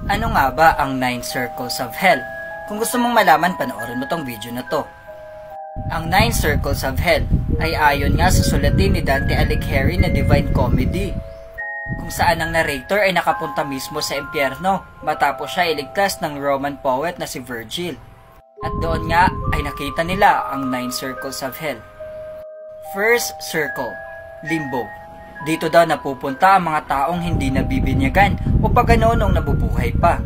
Ano nga ba ang 9 Circles of Hell? Kung gusto mong malaman, panoorin mo tong video na to. Ang 9 Circles of Hell ay ayon nga sa sulatin ni Dante Alighieri na Divine Comedy, kung saan ang narrator ay nakapunta mismo sa impyerno matapos siya iligtas ng Roman poet na si Virgil. At doon nga ay nakita nila ang 9 Circles of Hell. First circle, Limbo. Dito daw napupunta ang mga taong hindi nabibinyagan o paganonong nabubuhay pa.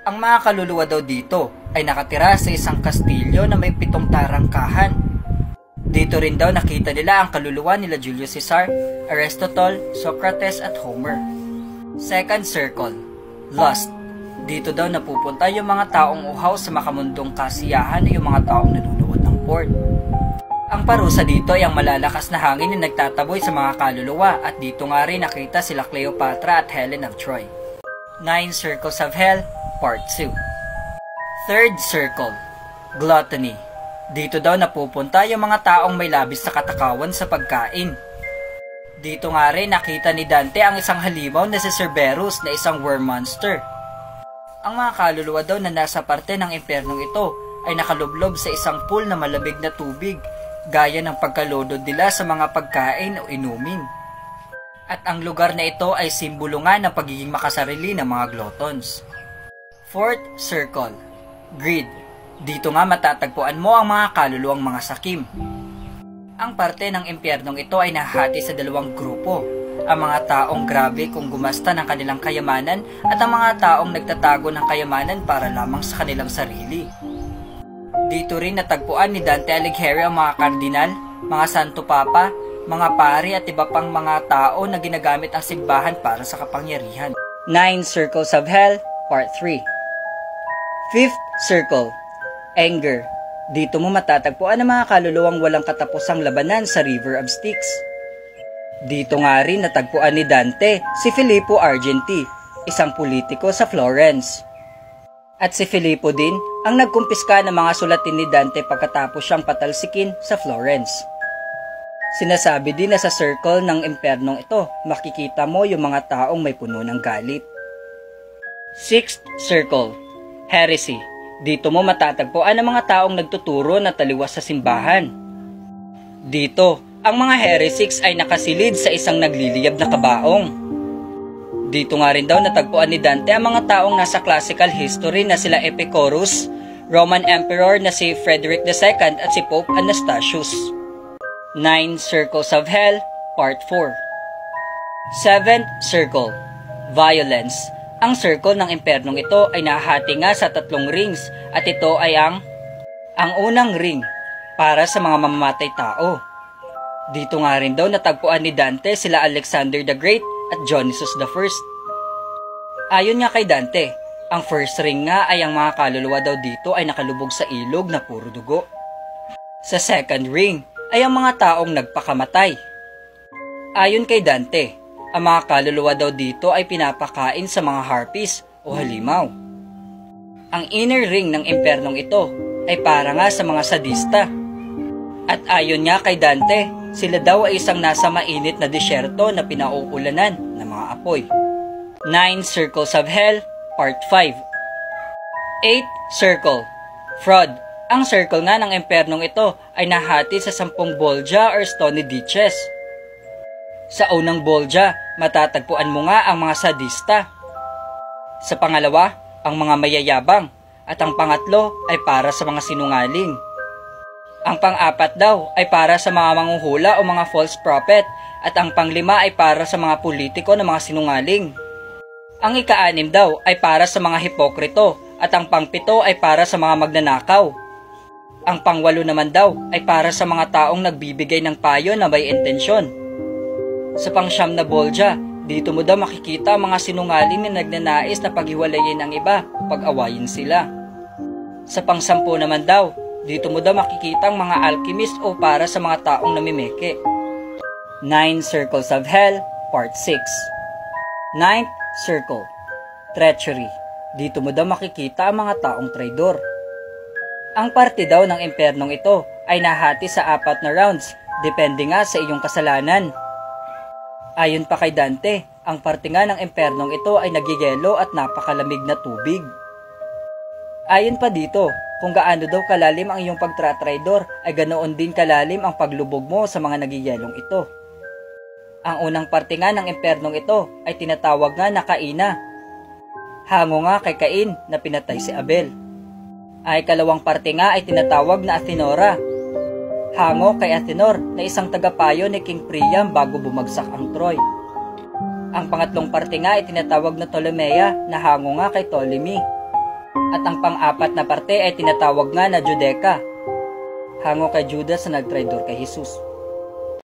Ang mga kaluluwa daw dito ay nakatira sa isang kastilyo na may 7 tarangkahan. Dito rin daw nakita nila ang kaluluwa nila Julius Caesar, Aristotle, Socrates at Homer. Second circle, Lust. Dito daw napupunta yung mga taong uhaw sa makamundong kasiyahan o yung mga taong nanonood ng porn. Ang parusa dito ay ang malalakas na hangin na nagtataboy sa mga kaluluwa, at dito nga rin nakita sila Cleopatra at Helen of Troy. 9 Circles of Hell, Part 2. Third circle, Gluttony. Dito daw napupunta yung mga taong may labis na katakawan sa pagkain. Dito nga rin nakita ni Dante ang isang halimaw na si Cerberus na isang worm monster. Ang mga kaluluwa daw na nasa parte ng impyernong ito ay nakalublob sa isang pool na malamig na tubig, gaya ng pagkalodod nila sa mga pagkain o inumin. At ang lugar na ito ay simbolo nga ng pagiging makasarili ng mga gluttons. Fourth circle, Greed. Dito nga matatagpuan mo ang mga kaluluwang mga sakim. Ang parte ng impyernong ito ay nahati sa 2 grupo: ang mga taong grabe kung gumasta ng kanilang kayamanan at ang mga taong nagtatago ng kayamanan para lamang sa kanilang sarili. Dito rin natagpuan ni Dante Alighieri ang mga kardinal, mga santo papa, mga pari at iba pang mga tao na ginagamit ang simbahan para sa kapangyarihan. 9 Circles of Hell, Part 3. Fifth circle, Anger. Dito mo matatagpuan ang mga kaluluwang walang katapusang labanan sa River of Styx. Dito nga rin natagpuan ni Dante si Filippo Argenti, isang politiko sa Florence. At si Filippo din ang nagkumpiska ng mga sulatin ni Dante pagkatapos siyang patalsikin sa Florence. Sinasabi din na sa circle ng impyernong ito, makikita mo yung mga taong may puno ng galit. Sixth circle, Heresy. Dito mo matatagpuan ang mga taong nagtuturo na taliwas sa simbahan. Dito, ang mga heretics ay nakasilid sa isang nagliliyab na kabaong. Dito nga rin daw natagpuan ni Dante ang mga taong nasa classical history na sila Epicurus, Roman Emperor na si Frederick II at si Pope Anastasius. 9 Circles of Hell, Part 4. Seventh circle, Violence. Ang circle ng impyernong ito ay nahati nga sa 3 rings, at ito ay ang unang ring para sa mga mamamatay tao. Dito nga rin daw natagpuan ni Dante sila Alexander the Great at Dionysus the First. Ayon nga kay Dante, ang first ring nga ay ang mga kaluluwa daw dito ay nakalubog sa ilog na puro dugo. Sa second ring ay ang mga taong nagpakamatay. Ayon kay Dante, ang mga kaluluwa daw dito ay pinapakain sa mga harpies o halimaw. Ang inner ring ng impyernong ito ay para nga sa mga sadista. At ayon nga kay Dante, sila daw ay isang nasa mainit na disyerto na pinauulanan ng mga apoy. 9 Circles of Hell, Part 5. 8th circle, Fraud. Ang circle nga ng impyernong ito ay nahati sa 10 bolgia or stony ditches. Sa unang bolgia, matatagpuan mo nga ang mga sadista. Sa pangalawa, ang mga mayayabang. At ang pangatlo ay para sa mga sinungaling. Ang pang-apat daw ay para sa mga manghuhula o mga false prophet, at ang pang-5 ay para sa mga politiko na mga sinungaling. Ang ika-6 daw ay para sa mga hipokrito, at ang pang-7 ay para sa mga magnanakaw. Ang pang-8 naman daw ay para sa mga taong nagbibigay ng payo na may intensyon. Sa pang-9 na bolgia, dito mo daw makikita ang mga sinungaling na nagnanais na paghiwalayin ang iba o pag-awayin sila. Sa pang-10 naman daw, dito mo daw makikita ang mga alchemist o para sa mga taong namimeke. 9 Circles of Hell, Part 6. 9th circle, Treachery. Dito mo daw makikita ang mga taong traidor. Ang parte daw ng impyernong ito ay nahati sa 4 na rounds, depende nga sa iyong kasalanan. Ayon pa kay Dante, Ang parte nga ng impernong ito ay nagyayelo at napakalamig na tubig. Ayon pa dito, kung gaano daw kalalim ang iyong pagtratraidor ay ganoon din kalalim ang paglubog mo sa mga nagyayelong ito. Ang unang parte nga ng impernong ito ay tinatawag nga na Kaina. Hango nga kay Cain na pinatay si Abel. Ay kalawang parte nga ay tinatawag na Athenora. Hango kay Athenor na isang tagapayo ni King Priam bago bumagsak ang Troy. Ang pangatlong parte nga ay tinatawag na Ptolemaea na hango nga kay Ptolemy. At ang pang-apat na parte ay tinatawag nga na Judeca. Hango kay Judas na nagtraidor kay Jesus.